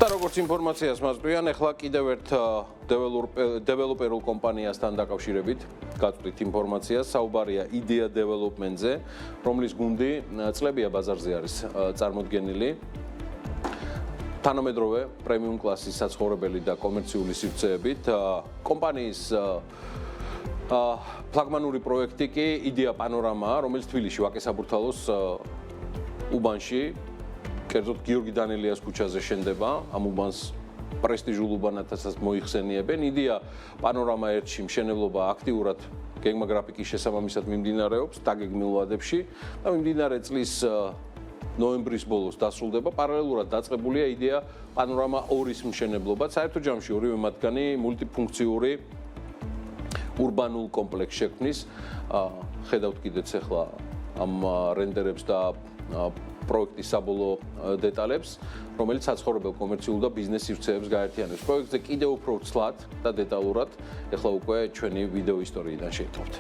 და როგორც ინფორმაციას მასწვიან, ახლა კიდევ ერთ დეველოპერულ კომპანიასთან დაკავშირებით გაწვდით ინფორმაციას, საუბარია Idea Development-ზე, რომლის გუნდი წლებია ბაზარზე არის წარმოდგენილი. თანამედროვე პრემიუმ კლასის საცხოვრებელი და კომერციული სივრცეებით. კომპანიის ფლაგმანური პროექტი კი Idea Panorama, რომელიც თბილისში ვაკე-საბურთალოს უბანში კერძოდ გიორგი დანელიას ქუჩაზე შენდება, ამ უბანს პრესტიჟულ უბანათასაც მოიხსენიებენ. Idea Panorama 1-ში მშენებლობა აქტიურად გეგმაგრაფიკის შესაბამისად მიმდინარეობს დაგეგმილ ვადებში და მიმდინარე წლის ნოემბრის ბოლოს დასრულდება. პარალელურად დაწყებულია Idea Panorama 2-ის მშენებლობა. საერთო ჯამში ორივე მათგანი მულტიფუნქციური ურბანულ კომპლექსს შექმნის. ხედავთ კიდეც ახლა ამ რენდერებს და პროექტის საბოლოო დეტალებს, რომელიც საცხოვრებელ კომერციულ და ბიზნეს სივრცეებს გაერთიანებს. პროექტზე კიდევ უფრო ცლად და დეტალურად ახლა უკვე ჩვენი ვიდეო ისტორიიდან შეითხოვთ.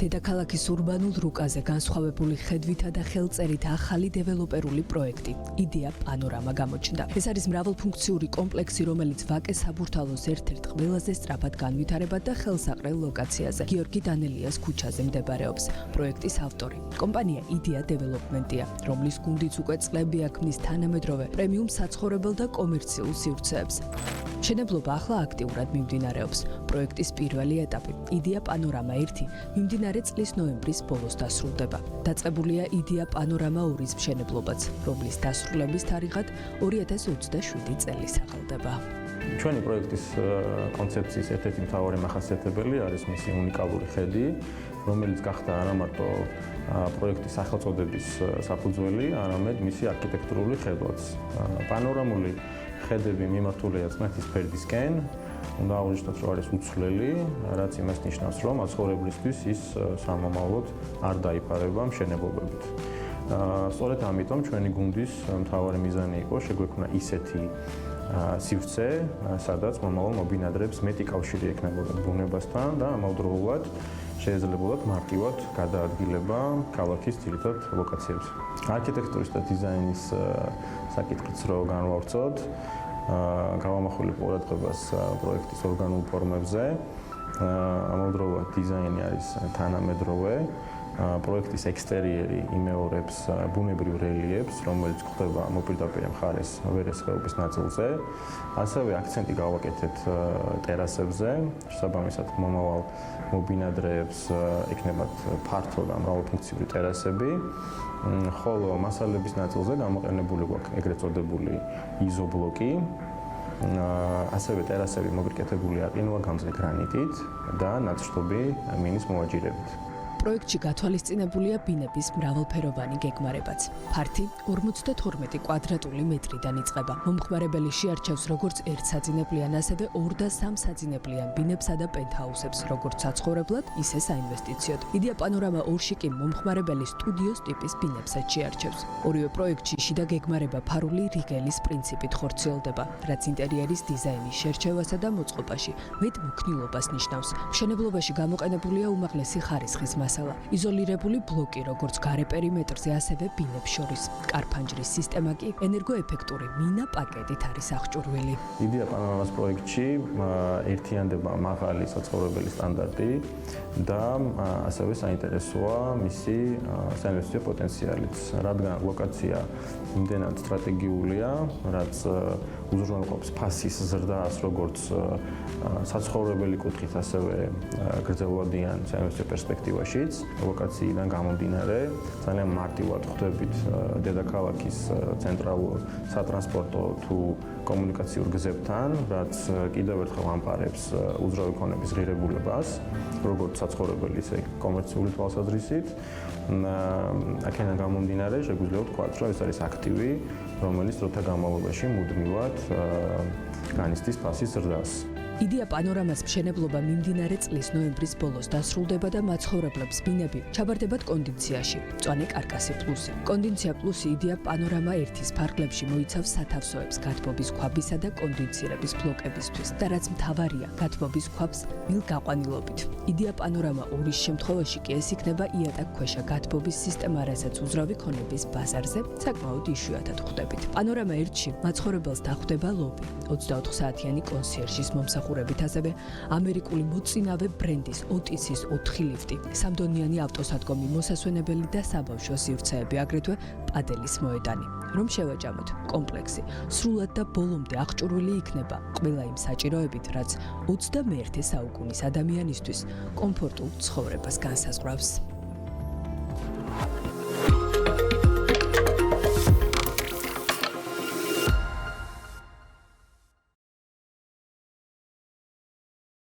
დედაქალაქის ურბანულ რუკაზე განსხვავებული ხედვითა და ხელწერით ახალი დეველოპერული პროექტი Idea Panorama გამოჩნდა. ეს არის მრავალფუნქციური კომპლექსი, რომელიც ვაკე-საბურთალოს ერთ-ერთ ყველაზე სწრაფად განვითარებად და ხელსაყრელ ლოკაციაზე, გიორგი დანელიას ქუჩაზე მდებარეობს. პროექტის ავტორი კომპანია Idea Development-ია, რომლის გუნდიც უკვე წლებია ქმნის თანამედროვე პრემიუმ საცხოვრებელ და კომერციულ სივრცეებს. მშენებლობა ახლა აქტიურად მიმდინარეობს. პროექტის პირველი ეტაპი Idea Panorama 1 მიმდინარე წლის ნოემბრის ბოლოს დასრულდება. დაწყებულია Idea Panorama 2-ის მშენებლობაც, რომლის დასრულების თარიღად 2027 წელი სახელდება. ჩვენი პროექტის კონცეფციის ერთ-ერთი მთავარი მახასიათებელი არის მისი უნიკალური ხედი, რომელიც გახდა არა მარტო პროექტის სახელწოდების საფუძველი, არამედ მისი არქიტექტურული ხედვაც. პანორამული ხედები მიმართულია წნეთის ფერდისკენ, უნდა აღვნიშნოთ, რომ არის უცვლელი, რაც იმას ნიშნავს, რომ მაცხოვრებლისთვის ის სამომავლოდ არ დაიფარება მშენებლობებით. სწორედ ამიტომ ჩვენი გუნდის მთავარი მიზანი იყო შეგვექმნა ისეთი სივრცე, სადაც მომავალ მობინადრებს მეტი კავშირი ექნებოდა ბუნებასთან და ამავდროულად შეეძლებოდათ მარტივად გადაადგილება ქალაქის ძირითად ლოკაციებზე. არქიტექტურის და დიზაინის საკითხიც რო განვავრცოთ, გავამახვილებ ყურადღებას პროექტის ორგანულ ფორმებზე. ამავდროულად დიზაინი არის თანამედროვე. პროექტის ექსტერიერი იმეორებს ბუნებრივ რელიეფს, რომელიც გვხვდება მოპირდაპირე მხარეს ვერესხეობის ნაწილზე. ასევე აქცენტი გავაკეთეთ ტერასებზე, შესაბამისად მომავალ მობინადრეებს ექნებათ ფართო და მრავალფუნქციური ტერასები. ხოლო მასალების ნაწილზე გამოყენებული გვაქვს ეგრეთ წოდებული იზობლოკი. ასევე ტერასები მოგრიკეთებულია ყინვაგამზე გრანიტით და ნაწყობი მინის მოაჯირებით. პროექტში გათვალისწინებულია ბინების მრავალფეროვანი გეგმარებაც. ფართი 52 კვადრატული მეტრიდან იწყება. მომხმარებელი შეარჩევს როგორც ერთსაძინებლიან, ასევე 2 და 3 საძინებლიან ბინებსა და პენტჰაუსებს, როგორც საცხოვრებლად, ისე საინვესტიციოდ. Idea Panorama 2-ში კი მომხმარებელი სტუდიოს ტიპის ბინებსაც შეარჩევს. ორივე პროექტში შიდა გეგმარება ფარული რიგელის პრინციპით ხორციელდება, რაც ინტერიერის დიზაინის შერჩევასა და მოწყობაში მეტ მოქნილობას ნიშნავს. მშენებლობაში გამოყენებულია უმაღლესი ხარისხის იზოლირებული ბლოკი, როგორც გარე პერიმეტრზე, ასევე ბინებს შორის. კარფანჯრის სისტემა კი ენერგოეფექტური მინა პაკეტით არის აღჭურვილი. Idea Panorama-ს პროექტში ერთიანდება მაღალი საცხოვრებელი სტანდარტი და ასევე საინტერესოა მისი საინვესტიციო პოტენციალიც, რადგან ლოკაცია იმდენად სტრატეგიულია, რაც უზრუნველყოფს ფასის ზრდას, როგორც საცხოვრებელი კუთხით, ასევე გრძელვადიან საინვესტიციო პერსპექტივაშიც. ლოკაციიდან გამომდინარე, ძალიან მარტივად ხვდებით დედაქალაქის ცენტრალურ სატრანსპორტო თუ კომუნიკაციურ გზებთან, რაც კიდევ ერთხელ ამყარებს უძრავი ქონების ღირებულებას, როგორც საცხოვრებელი, ისე კომერციული თვალსაზრისით. აქედან გამომდინარე, შეგვიძლია ვთქვათ, რომ ეს არის აქტივი, რომელიც დროთა განმავლობაში მუდმივად განიცდის ფასის ზრდას. იდეა პანორამას მშენებლობა მიმდინარე წლის ნოემბრის ბოლოს დასრულდება და მაცხოვრებლებს ბინები ჩაბარდებათ კონდიციაში. მწვანე კარკასი პლუსი. კონდიცია პლუსი იდეა პანორამა 1-ის ფარგლებში მოიცავს სათავსოებს გათბობის ქვაბისა და კონდიცირების ბლოკებისთვის და რაც მთავარია, გათბობის ქვაბს მილგაყვანილობით. იდეა პანორამა 2-ის შემთხვევაში კი ეს იქნება იატაკქვეშა გათბობის სისტემა, რასაც უძრავი ქონების ბაზარზე საკმაოდ იშვიათად ხვდებით. პანორამა 1-ში მაცხოვრებელს დახვდება ლობი, 24 საათიანი კონსიერჟის მომსახურებით, ასევე ამერიკული მოწინავე ბრენდის ოტისის 4 ლიფტი, სამდონიანი ავტოსადგომი, მოსასვენებელი და საბავშვო სივრცეები, აგრეთვე პადელის მოედანი. რომ შევაჯამოთ, კომპლექსი სრულად და ბოლომდე აღჭურვილი იქნება ყველა იმ საჭიროებით, რაც 21 საუკუნის ადამიანისთვის კომფორტულ ცხოვრებას განსაზღვრავს.